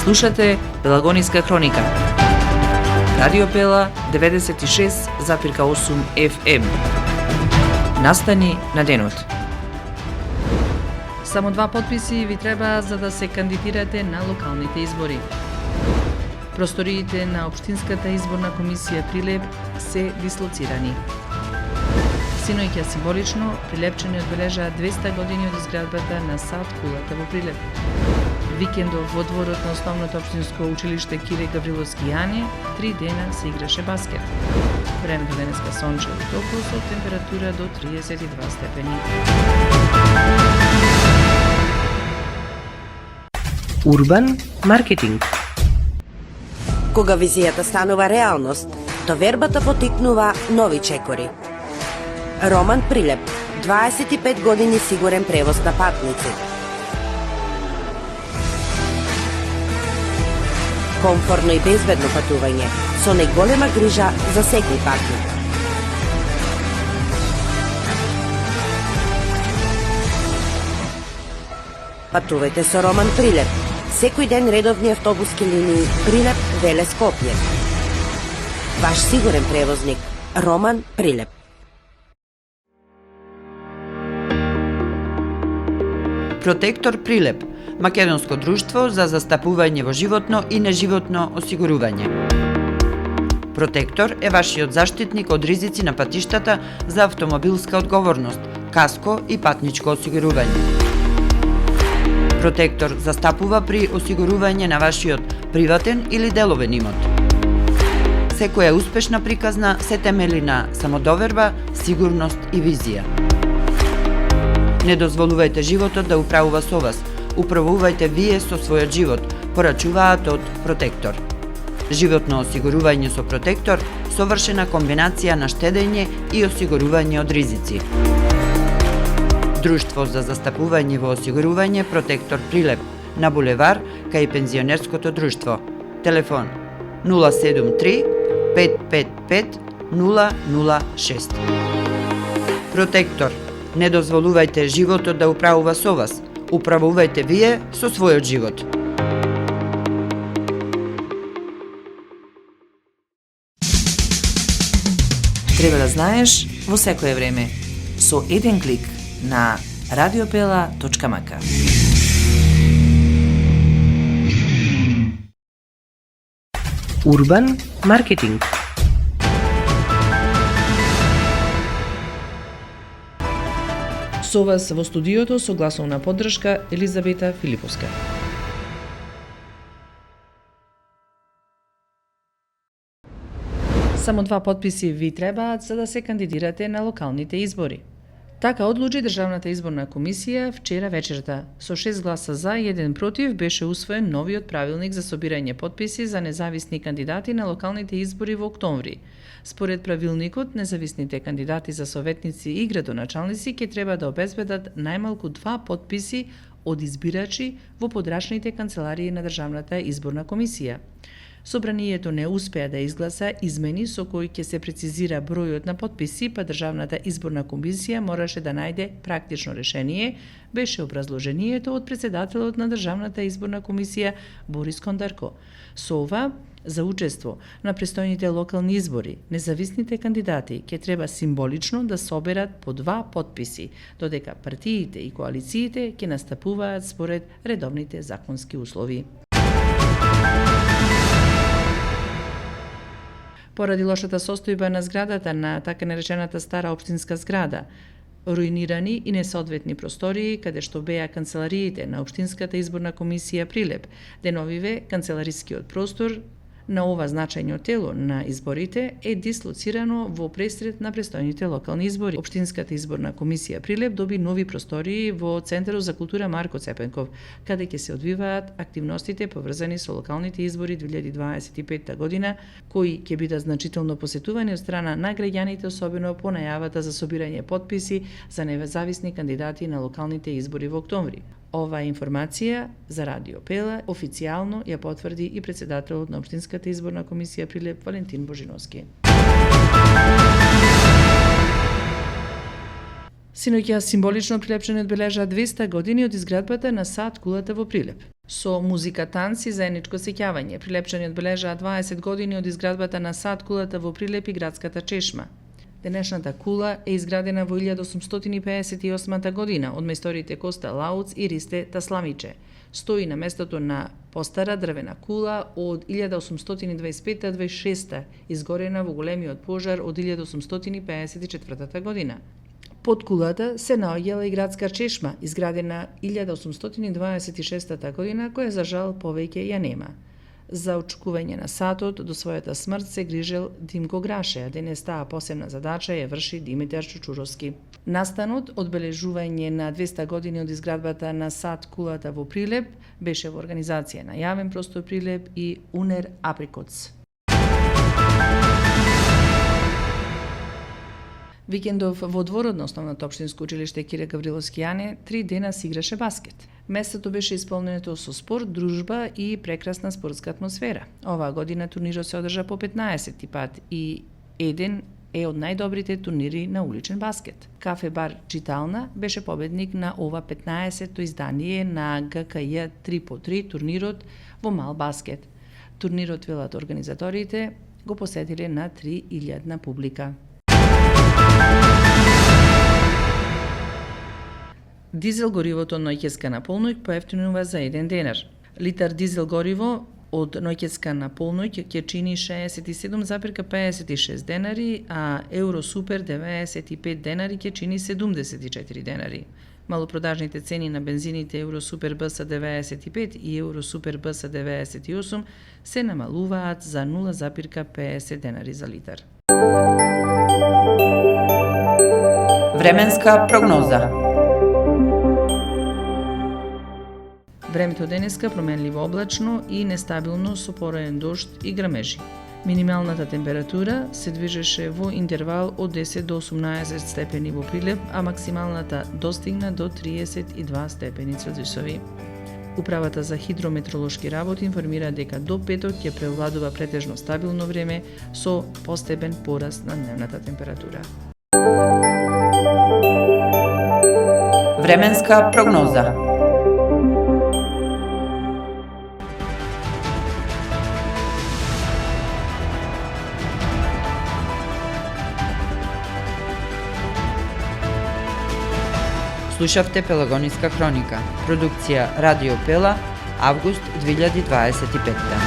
Слушате Пелагониска хроника. Радио Пела 96,8 FM. Настани на денот. Само 2 подписи ви треба за да се кандидирате на локалните избори. Просториите на Општинската изборна комисија Прилеп се дислоцирани. Синоќа символично Прилепчани одбележаа 200 години од изградбата на сад кулата во Прилеп. Викендов во дворот на основното општинско училиште Кире Гавриловски Јане 3 дена се играше баскет. Времето денеска сончево и топло со температура до 32 степени. Урбан маркетинг. Кога визијата станува реалност, довербата потикнува нови чекори. Роман Прилеп, 25 години сигурен превоз на патници. Комфорно и безбедно патување, со најголема грижа за секој патник. Патувајте со Роман Прилеп. Секој ден редовни автобуски линии Прилеп, Веле, Скопје. Ваш сигурен превозник Роман Прилеп. Протектор Прилеп, македонско друштво за застапување во животно и неживотно осигурување. Протектор е вашиот заштитник од ризици на патиштата за автомобилска одговорност, каско и патничко осигурување. Протектор застапува при осигурување на вашиот приватен или деловен имот. Секоја успешна приказна се темели на самодоверба, сигурност и визија. Не дозволувајте животот да управува со вас. Управувајте вие со својот живот, порачуваат од Протектор. Животно осигурување со Протектор, совршена комбинација на штедење и осигурување од ризици. Друштво за застапување во осигурување Протектор Прилеп, на булевар кај пензионерското друштво. Телефон 073 555 006. Протектор. Не дозволувајте животот да управува со вас. Управувајте вие со својот живот. Треба да знаеш во секое време. Со еден клик на radiopela.mk. Урбан маркетинг. Со вас во студиото со гласовна поддршка Елизабета Филиповска. Само 2 подписи ви требаат за да се кандидирате на локалните избори. Така одлучи Државната изборна комисија вчера вечерта. Со 6 гласа за и 1 против беше усвоен новиот правилник за собирање подписи за независни кандидати на локалните избори во октомври. Според правилникот, независните кандидати за советници и градоначалници ќе треба да обезбедат најмалку 2 подписи од избирачи во подрачните канцеларии на Државната изборна комисија. Собранието не успеа да изгласа измени со кои ќе се прецизира бројот на подписи, па Државната изборна комисија мораше да најде практично решение, беше образложението од претседателот на Државната изборна комисија Борис Кондарко. Со ова, за учество на престојните локални избори, независните кандидати ќе треба символично да соберат по 2 подписи, додека партиите и коалициите ќе настапуваат според редовните законски услови. Поради лошата состојба на зградата на така наречената стара општинска зграда, руинирани и несоодветни простории каде што беа канцелариите на Општинската изборна комисија Прилеп, деновиве канцеларискиот простор на ова значајно тело на изборите е дислоцирано во пресред на престојните локални избори. Општинската изборна комисија Прилеп доби нови простории во Центарот за култура Марко Цепенков, каде ќе се одвиваат активностите поврзани со локалните избори 2025 година, кои ќе бидат значително посетувани од страна на граѓаните, особено по најавата за собирање подписи за независни кандидати на локалните избори во октомври. Оваа информација за Радио Пела официјално ја потврди и претседателот на Општинската изборна комисија Прилеп Валентин Божиновски. Синоќа символично Прилепчани одбележаа 200 години од изградбата на сад кулата во Прилеп. Со музика, танци, заедничко сеќавање, Прилепчани одбележаа 20 години од изградбата на сад кулата во Прилеп и градската чешма. Денешната кула е изградена во 1858 година од мајсторите Коста Лауц и Ристе Тасламиче. Стои на местото на постара дрвена кула од 1825-26, изгорена во големиот пожар од 1854 година. Под кулата се наоѓала и градска чешма, изградена 1826 година, која за жал повеќе ја нема. За очекување на сатот до својата смрт се грижел Димко Граше, а денес таа посебна задача ја врши Димитар Чучуровски. Настанот, одбележување на 200 години од изградбата на сад кулата во Прилеп, беше во организација на Јавен простор Прилеп и Унер Априкоц. Викендов во дворот на основното општинско училиште Кире Гавриловски Јане 3 дена се играше баскет. Местото беше исполнето со спорт, дружба и прекрасна спортска атмосфера. Оваа година турнирот се одржа по 15 пат и еден е од најдобрите турнири на уличен баскет. Кафе бар Читална беше победник на ова 15-то издание на ГКЈ 3x3 турнирот во мал баскет. Турнирот, велат организаторите, го посетиле на 3000 публика. Дизел горивото од ноќеска на полноќ поевтинува за 1 денар. Литар дизел гориво од ноќеска на полноќ ќе чини 67,56 денари, а Евро Супер 95 денари ќе чини 74 денари. Малопродажните цени на бензините Евро Супер БС 95 и Евро Супер БС 98 се намалуваат за 0,50 денари за литар. Временска прогноза. Времето денеска променливо облачно и нестабилно со пороен дожд и грамежи. Минималната температура се движеше во интервал од 10 до 18 степени во Прилеп, а максималната достигна до 32 степени Целзиусови. Управата за хидрометролошки работи информира дека до петок ќе преовладува претежно стабилно време со постепен пораст на дневната температура. Временска прогноза. Слушавте Пелагониска хроника, продукција Радио Пела, август 2025.